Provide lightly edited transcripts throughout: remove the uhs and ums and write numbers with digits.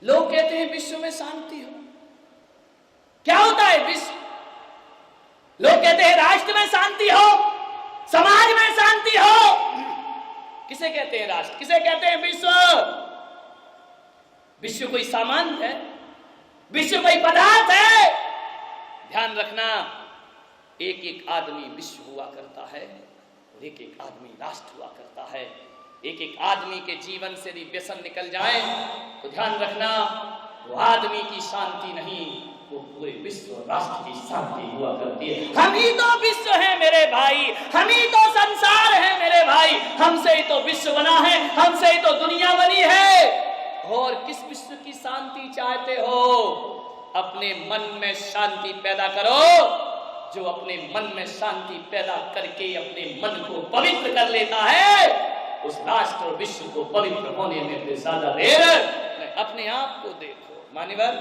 लोग कहते हैं विश्व में शांति हो। क्या होता है विश्व? लोग कहते हैं राष्ट्र में शांति हो, समाज में शांति हो। किसे कहते हैं राष्ट्र, किसे कहते हैं विश्व? विश्व कोई सामान है? विश्व कोई पदार्थ है? ध्यान रखना, एक एक आदमी विश्व हुआ करता है और एक एक आदमी राष्ट्र हुआ करता है। एक एक आदमी के जीवन से यदि व्यसन निकल जाए तो ध्यान रखना, वो आदमी की शांति नहीं, वो पूरे विश्व और राष्ट्र की शांति हुआ करती है। हम ही तो विश्व है मेरे भाई, हम ही तो संसार है मेरे भाई, हमसे ही तो विश्व बना है, हमसे ही तो दुनिया बनी है। और किस विश्व की शांति चाहते हो? अपने मन में शांति पैदा करो। जो अपने मन में शांति पैदा करके अपने मन को पवित्र कर लेता है, उस राष्ट्र और विश्व को पवित्र होने में भी ज्यादा देर। अपने आप को देखो मान्यवर,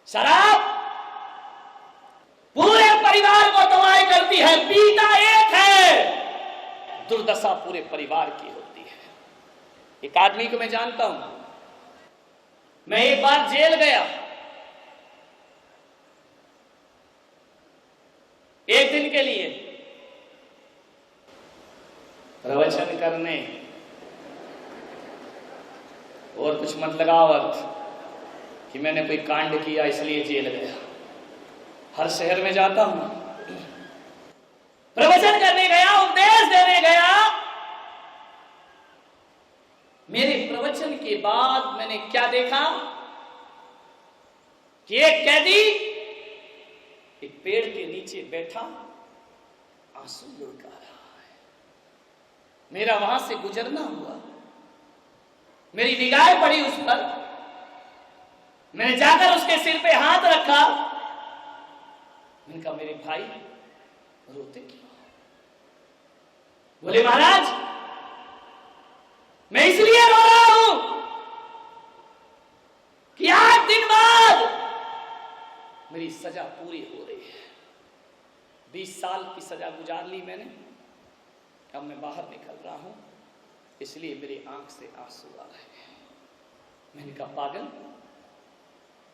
शराब पूरे परिवार को तबाह करती है, पीता एक है, दुर्दशा पूरे परिवार की होती है। एक आदमी को मैं जानता हूं, मैं एक बार जेल गया, एक दिन के लिए प्रवचन करने, और कुछ मत लगाओ अर्थ कि मैंने कोई कांड किया इसलिए जेल गया। हर शहर में जाता हूं, प्रवचन करने गया, उपदेश देने गया। मेरे प्रवचन के बाद मैंने क्या देखा कि एक कैदी एक पेड़ के नीचे बैठा आंसू लुढ़का रहा है। मेरा वहां से गुजरना हुआ, मेरी निगाहें पड़ी उस पर, मैंने जाकर उसके सिर पे हाथ रखा। मैंने कहा मेरे भाई रोते क्यों? बोले महाराज मैं इसलिए रो रहा हूं कि 8 दिन बाद मेरी सजा पूरी हो रही है। 20 साल की सजा गुजार ली मैंने, अब मैं बाहर निकल रहा हूं, इसलिए मेरी आंख से आंसू आ रहे हैं। मैंने कहा पागल,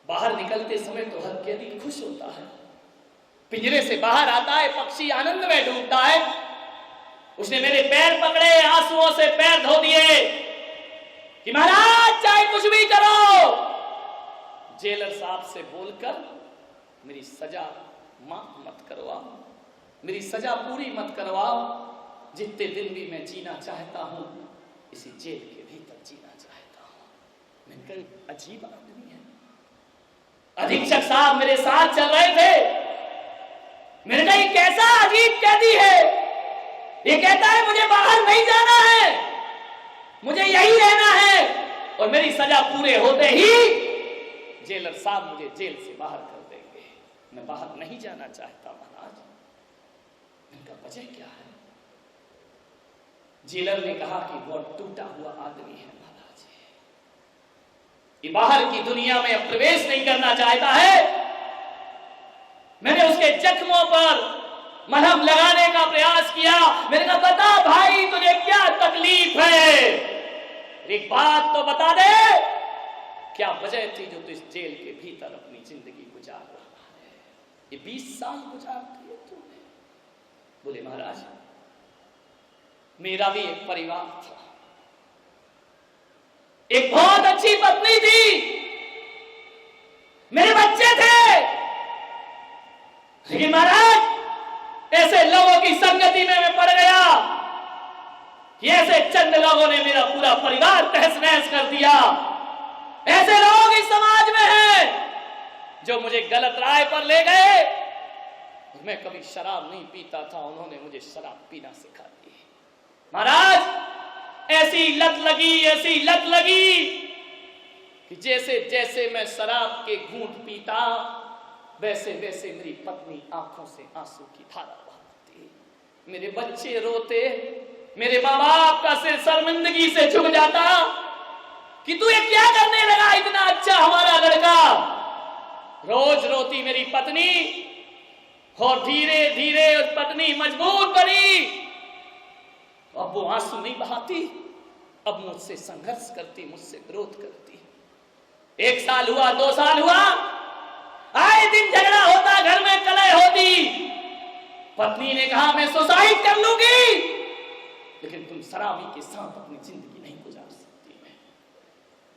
बाहर निकलते समय तो हर कैदी खुश होता है, पिंजरे से बाहर आता है, पक्षी आनंद में डूबता है। उसने मेरे पैर पकड़े, आंसुओं से पैर धो दिए कि महाराज चाहे कुछ भी करो, जेलर साहब से बोलकर मेरी सजा माफ मत करवाओ, मेरी सजा पूरी मत करवाओ। जितने दिन भी मैं जीना चाहता हूं इसी जेल के भीतर जीना चाहता हूं। मैंने कहा अजीब आदमी है। अधीक्षक साहब मेरे साथ चल रहे थे। मैंने कहा ये कैसा अजीब कैदी है, ये कहता है मुझे बाहर नहीं जाना है, मुझे यही रहना है, और मेरी सजा पूरे होते ही जेलर साहब मुझे जेल से बाहर कर देंगे। मैं बाहर नहीं जाना चाहता महाराज। मैंने कहा वजह क्या है? जेलर ने कहा कि वो टूटा हुआ आदमी है महाराज, ये बाहर की दुनिया में प्रवेश नहीं करना चाहता है। मैंने उसके जख्मों पर मलहम लगाने का प्रयास किया। मैंने कहा बता भाई तुझे क्या तकलीफ है, एक बात तो बता दे, क्या वजह थी जो तू इस जेल के भीतर अपनी जिंदगी गुजार रहा है? ये 20 साल गुजार दिए तूने। बोले महाराज मेरा भी एक परिवार था, एक बहुत अच्छी पत्नी थी, मेरे बच्चे थे, लेकिन महाराज ऐसे लोगों की संगति में मैं पड़ गया कि ऐसे चंद लोगों ने मेरा पूरा परिवार तहस नहस कर दिया। ऐसे लोग इस समाज में हैं जो मुझे गलत राह पर ले गए। मैं कभी शराब नहीं पीता था, उन्होंने मुझे शराब पीना सिखा दी। महाराज ऐसी लत लगी, ऐसी लत लगी कि जैसे जैसे मैं शराब के घूंट पीता वैसे वैसे मेरी पत्नी आंखों से आंसू की धारा बहाती, मेरे बच्चे रोते, मेरे माँ बाप का सिर शर्मिंदगी से झुक जाता कि तू ये क्या करने लगा, इतना अच्छा हमारा लड़का। रोज रोती मेरी पत्नी, और धीरे धीरे उस पत्नी मजबूर बनी। अब वो आंसू नहीं बहाती, अब मुझसे संघर्ष करती, मुझसे विरोध करती। 1 साल हुआ, 2 साल हुआ, आए दिन झगड़ा होता, घर में कलह होती। पत्नी ने कहा मैं सुसाइड कर लूंगी, लेकिन तुम शराबी के साथ अपनी जिंदगी नहीं गुजार सकती है।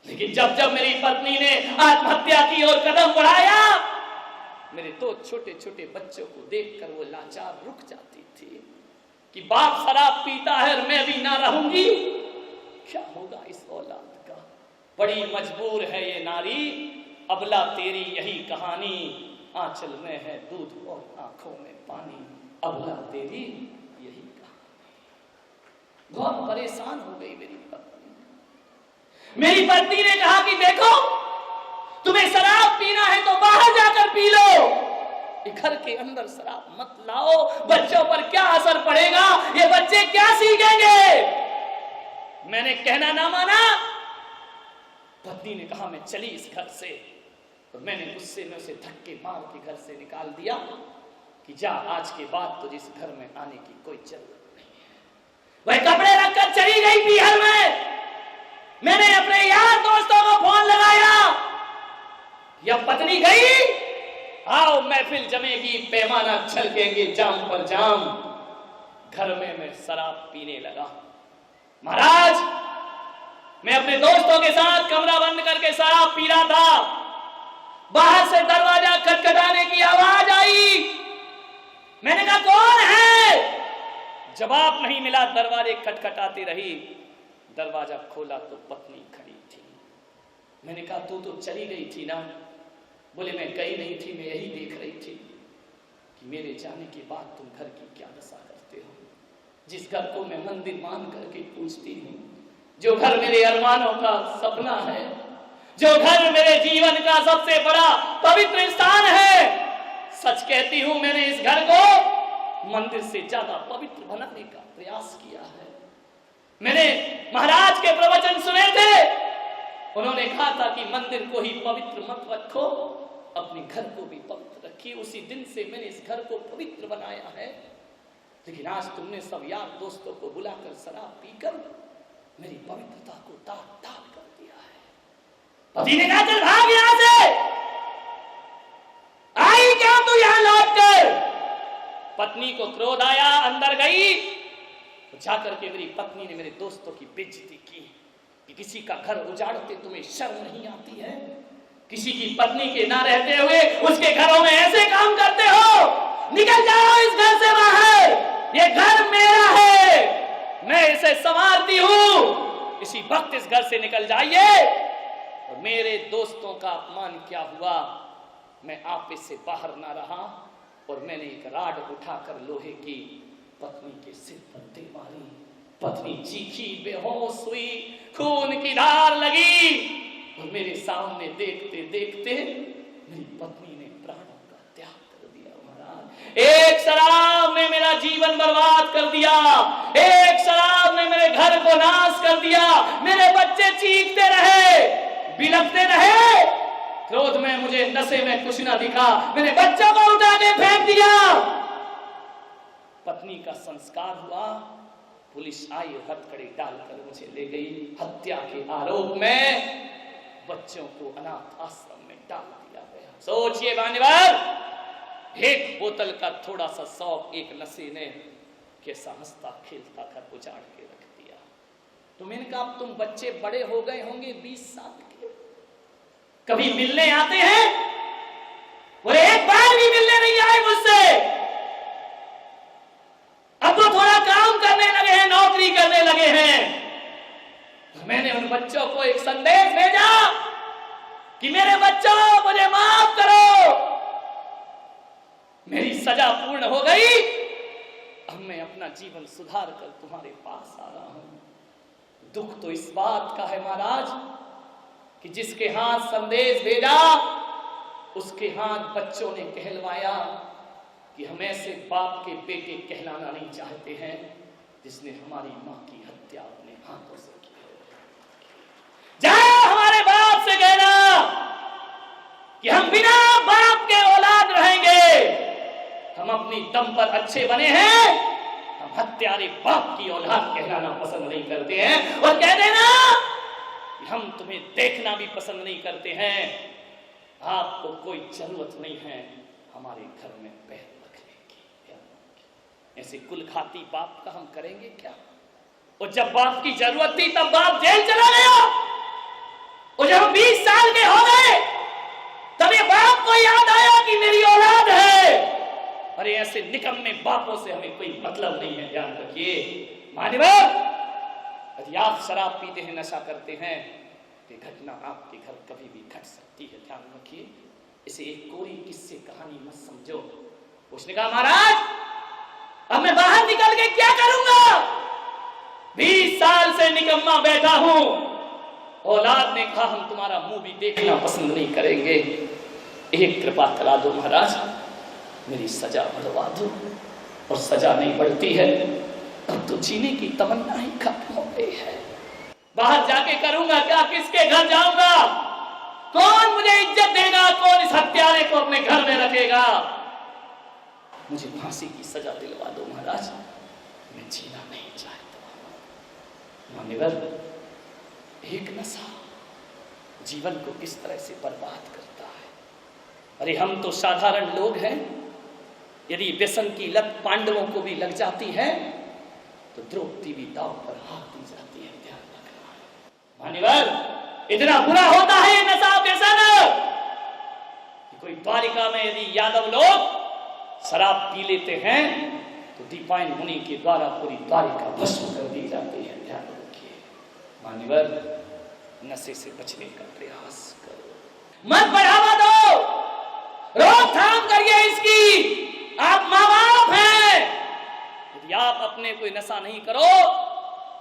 लेकिन जब जब मेरी पत्नी ने आत्महत्या की और कदम बढ़ाया, मेरे 2 छोटे छोटे बच्चों को देखकर वो लाचार रुक जाती थी कि बाप शराब पीता है और मैं भी ना रहूंगी, क्या होगा इस औलाद का। बड़ी मजबूर है ये नारी, अबला तेरी यही कहानी, आंचल में है दूध और आंखों में पानी, अबला तेरी यही कहानी। बहुत परेशान हो गई मेरी पत्नी। मेरी पत्नी ने कहा कि देखो तुम्हें शराब पीना है तो बाहर जाकर पी लो, घर के अंदर शराब मत लाओ, बच्चों पर क्या असर पड़ेगा, ये बच्चे क्या सीखेंगे। मैंने कहना ना माना, पत्नी ने कहा मैं चली इस घर से, तो मैंने गुस्से में उसे धक्के मार के घर से निकाल दिया कि जा, आज के बाद तो जिस घर में आने की कोई जरूरत नहीं है। वह कपड़े रखकर चली गई पीहर में। मैंने अपने यार दोस्तों को फोन लगाया, यह पत्नी गई, आओ महफिल जमेगी, पैमाना छलकेंगे जाम पर जाम। घर में मैं शराब पीने लगा। महाराज, मैं अपने दोस्तों के साथ कमरा बंद करके शराब पी रहा था, बाहर से दरवाजा खटखटाने की आवाज आई। मैंने कहा कौन है, जवाब नहीं मिला, दरवाजे खटखटाती रही। दरवाजा खोला तो पत्नी खड़ी थी। मैंने कहा तू तो चली गई थी ना। बोले मैं गई नहीं थी, मैं यही देख रही थी कि मेरे जाने के बाद तुम घर की क्या दशा करते हो। जिस घर को मैं मंदिर मान करके पूछती हूँ, जो घर मेरे अरमानों का सपना है, जो घर मेरे जीवन का सबसे बड़ा पवित्र स्थान है, सच कहती हूं मैंने इस घर को मंदिर से ज्यादा पवित्र बनाने का प्रयास किया है। मैंने महाराज के प्रवचन सुने थे, उन्होंने कहा था कि मंदिर को ही पवित्र मत रखो, अपने घर को भी पवित्र रखिए। उसी दिन से मैंने इस घर को पवित्र बनाया है। लेकिन आज तुमने सब यार दोस्तों को बुलाकर शराब पीकर मेरी पवित्रता को दाग कर दिया है। पति ने कहा चल भाग यहां से, आई क्या तू यहां लौट कर। पत्नी को क्रोध आया, अंदर गई, तो जाकर के मेरी पत्नी ने मेरे दोस्तों की बेइज्जती की कि किसी का घर उजाड़ते तुम्हें शर्म नहीं आती है, किसी की पत्नी के ना रहते हुए उसके घरों में ऐसे काम करते हो, निकल जाओ इस घर से बाहर, ये घर मेरा है, मैं इसे संभालती हूं, इसी वक्त इस घर से निकल जाइए। और मेरे दोस्तों का अपमान क्या हुआ, मैं ऑफिस से बाहर ना रहा और मैंने एक राड उठाकर लोहे की पत्नी के सिर पर दे मारी। पत्नी चीखी, बेहोश हुई, खून की धार लगी और मेरे सामने देखते देखते मेरी पत्नी ने प्राणों का त्याग कर दिया। महाराज, एक शराब ने मेरा जीवन बर्बाद कर दिया, एक शराब ने मेरे घर को नाश कर दिया। मेरे बच्चे चीखते रहे, बिलखते रहे, क्रोध में मुझे नशे में कुछ ना दिखा, मैंने बच्चों को उठा के फेंक दिया। पत्नी का संस्कार हुआ, पुलिस आई, हथकड़ी डालकर मुझे ले गई। हत्या के आरोप में बच्चों को अनाथ आश्रम में डाल दिया गया। सोचिए मान्यवर, एक बोतल का थोड़ा सा शौक एक नशे ने कैसा हंसता खेलता घर उजाड़ के रख दिया। तो मैंने कहा अब तुम बच्चे बड़े हो गए होंगे, 20 साल के, कभी मिलने आते हैं? और एक बार भी मिलने नहीं आए मुझसे। अब तो थोड़ा काम करने लगे हैं, नौकरी करने लगे हैं। मैंने उन बच्चों को एक संदेश भेजा कि मेरे बच्चों मुझे माफ करो, मेरी सजा पूर्ण हो गई, अब मैं अपना जीवन सुधार कर तुम्हारे पास आ रहा हूं। दुख तो इस बात का है महाराज कि जिसके हाथ संदेश भेजा उसके हाथ बच्चों ने कहलवाया कि हम ऐसे बाप के बेटे कहलाना नहीं चाहते हैं जिसने हमारी मां की हत्या अपने हाथों से की। जाओ हमारे बाप से कहना कि हम बिना बाप के औलाद रहेंगे, हम अपनी दम पर अच्छे बने हैं, हम हत्यारे बाप की औलाद कहलाना पसंद नहीं करते हैं। और कह देना कि हम तुम्हें देखना भी पसंद नहीं करते हैं, आपको कोई जरूरत नहीं है हमारे घर में पैर रखने की। ऐसे कुल खाती बाप का हम करेंगे क्या? और जब बाप की जरूरत थी तब बाप जेल चला गया, और जब 20 साल के हो गए तब ये बाप को याद आया कि मेरी औलाद है। अरे ऐसे निकम्मे बापों से हमें कोई मतलब नहीं है, ध्यान रखिए। मान्यवर, यदि आप शराब पीते हैं, नशा करते हैं, तो घटना आपके घर कभी भी घट सकती है, ध्यान रखिए। इसे एक कोरी किस्से कहानी मत समझो। उसने कहा महाराज अब मैं बाहर निकल के क्या करूंगा, 20 साल से निकम्मा बैठा हूं। औलाद ने कहा हम तुम्हारा मुंह भी देखना पसंद नहीं करेंगे, एक कृपा करा दो महाराज, मेरी सजा बढ़वा दो। और सजा नहीं बढ़ती है, अब तो जीने की तमन्ना ही खत्म हो गई है। बाहर जाके करूंगा क्या, किसके घर जाऊंगा, कौन मुझे इज्जत देगा, कौन इस हत्यारे को अपने घर में रखेगा। मुझे फांसी की सजा दिलवा दो महाराज, मैं जीना नहीं चाहता। मान्यवर, एक नशा जीवन को किस तरह से बर्बाद करता है। अरे हम तो साधारण लोग हैं, यदि व्यसन की लत पांडवों को भी लग जाती है तो द्रौपदी भी दांव पर हाथ दी जाती है, ध्यान रखना। मान्यवर, इतना बुरा होता है ये नशा व्यसन कि कोई द्वारिका में यदि यादव लोग शराब पी लेते हैं तो दीपायन मुनि के द्वारा पूरी द्वारिका भस्म कर दी जाती है, ध्यान रखिए। मान्यवर, नशे से बचने का प्रयास करो, मत बढ़ावा दो, रोकथाम करिए इसकी। आप माँ बाप हैं, यदि आप अपने कोई नशा नहीं करो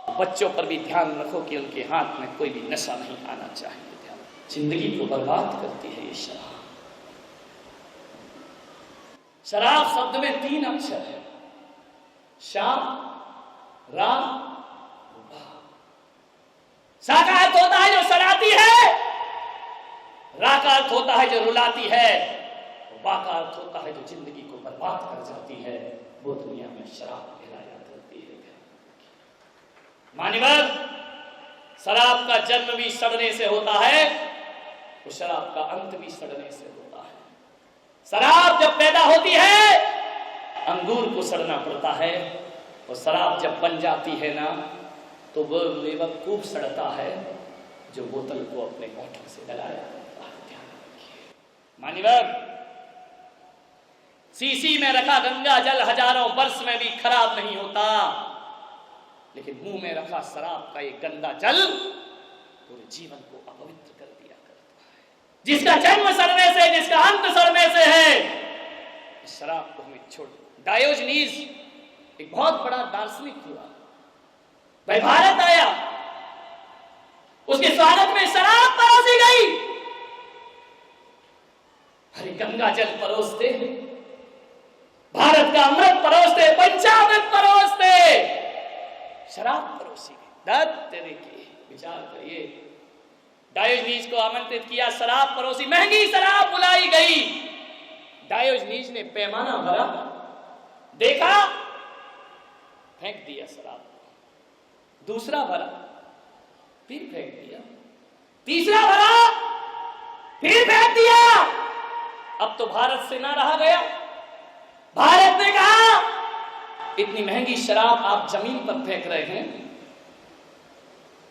तो बच्चों पर भी ध्यान रखो कि उनके हाथ में कोई भी नशा नहीं आना चाहिए। ध्यान, जिंदगी को बर्बाद करती है ये शराब। शराब शब्द में 3 अक्षर है, शा, रा, बा। शा का अर्थ होता है जो सड़ाती है, रा का अर्थ होता है जो रुलाती है, बा का अर्थ होता है जो जिंदगी को बर्बाद कर जाती है। वो दुनिया में शराब कहलाया करती है। मान्यवर, शराब का जन्म भी सड़ने से होता है, तो शराब का अंत भी सड़ने से होता है। शराब जब पैदा होती है अंगूर को सड़ना पड़ता है, और शराब जब बन जाती है ना तो वो बेवकूफ सड़ता है जो बोतल को अपने होठों से डलाया करता है, ध्यान रखिए। मान्यवर, शीशी में रखा गंगा जल हजारों वर्ष में भी खराब नहीं होता, लेकिन मुंह में रखा शराब का ये गंदा जल पूरे जीवन को अपवित्र कर दिया करता है। जिसका जन्म सड़ने से, जिसका अंत सड़ने से है, इस शराब को हमें छोड़। डायोजनीज एक बहुत बड़ा दार्शनिक हुआ, वह भारत आया, उसके स्वागत में शराब परोसी गई। अरे गंगा जल परोसते, भारत का अमृत परोसते, पंचामृत परोसते, शराब परोसी गई। दत्त देखिए, विचार करिए। डायोजनीज को आमंत्रित किया, शराब परोसी, महंगी शराब बुलाई गई। डायोजनीज ने पैमाना भरा, देखा, फेंक दिया शराब। दूसरा भरा, फिर फेंक दिया। तीसरा भरा, फिर फेंक दिया। अब तो भारत से ना रहा गया। भारत ने कहा इतनी महंगी शराब आप जमीन पर फेंक रहे हैं,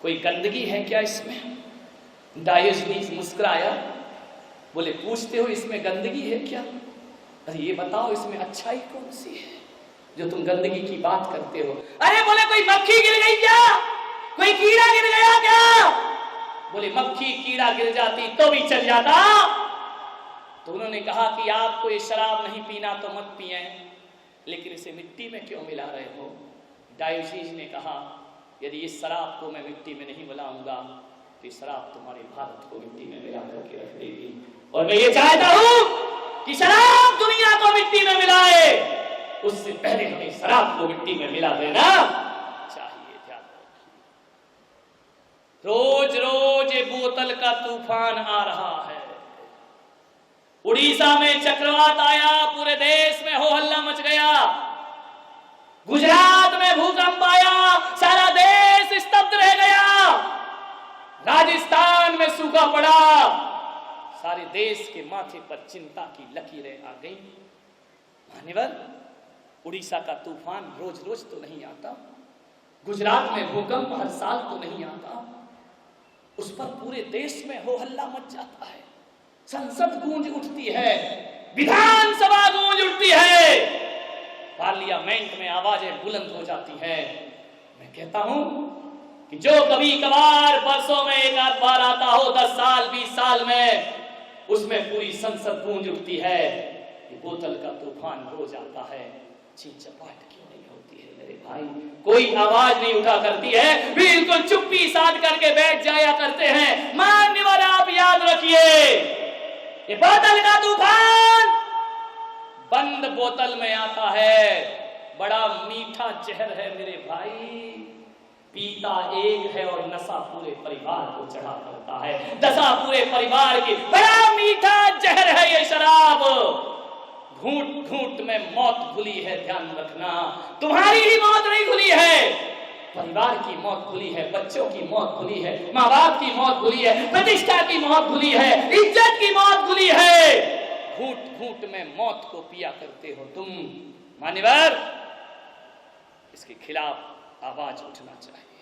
कोई गंदगी है क्या इसमें? डायोजनीज मुस्कुराया, बोले पूछते हो इसमें गंदगी है क्या? अरे ये बताओ इसमें अच्छाई कौन सी है जो तुम गंदगी की बात करते हो? अरे बोले कोई मक्खी गिर गई क्या, कोई कीड़ा गिर गया क्या? बोले मक्खी कीड़ा गिर जाती तो भी चल जाता। तो उन्होंने कहा कि आपको ये शराब नहीं पीना तो मत पिए, लेकिन इसे मिट्टी में क्यों मिला रहे हो? डायोजनीज ने कहा यदि इस शराब को मैं मिट्टी में नहीं मिलाऊंगा तो ये शराब तुम्हारे भारत को मिट्टी में मिला करके रख देगी। और मैं ये चाहता हूं कि शराब दुनिया को मिट्टी में मिलाए, उससे पहले हमें शराब को मिट्टी में मिला देना चाहिए। ध्यान रखिए, रोज रोज ये बोतल का तूफान आ रहा है। उड़ीसा में चक्रवात आया, पूरे देश में हो हल्ला मच गया। गुजरात में भूकंप आया, सारा देश स्तब्ध रह गया। राजस्थान में सूखा पड़ा, सारे देश के माथे पर चिंता की लकीरें आ गई। मान्यवर, उड़ीसा का तूफान रोज रोज तो नहीं आता, गुजरात में भूकंप हर साल तो नहीं आता, उस पर पूरे देश में हो हल्ला मच जाता है, संसद गूंज उठती है, विधानसभा गूंज उठती है, पार्लियामेंट में आवाजें बुलंद हो जाती है। मैं कहता हूं कि जो कभी कभार वर्षों में एक आध बार आता हो, 10 साल 20 साल में, उसमें पूरी संसद गूंज उठती है। ये बोतल का तूफान रोज आता है, चीन चपाट क्यों नहीं होती है मेरे भाई? कोई आवाज नहीं उठा करती है, बिल्कुल चुप्पी साध करके बैठ जाया करते हैं। मान्यवर, आप याद रखिए, ये बोतल का तूफान बंद बोतल में आता है, बड़ा मीठा जहर है मेरे भाई। पीता एक है और नशा पूरे परिवार को चढ़ा करता है, दशा पूरे परिवार की। बड़ा मीठा जहर है ये शराब, घूंट घूंट में मौत घुली है, ध्यान रखना। तुम्हारी ही मौत नहीं घुली है, परिवार की मौत घुली है, बच्चों की मौत घुली है, माँ बाप की मौत घुली है, प्रतिष्ठा की मौत घुली है, इज्जत की मौत घुली है। घूंट घूंट में मौत को पिया करते हो तुम। मान्यवर, इसके खिलाफ आवाज उठना चाहिए।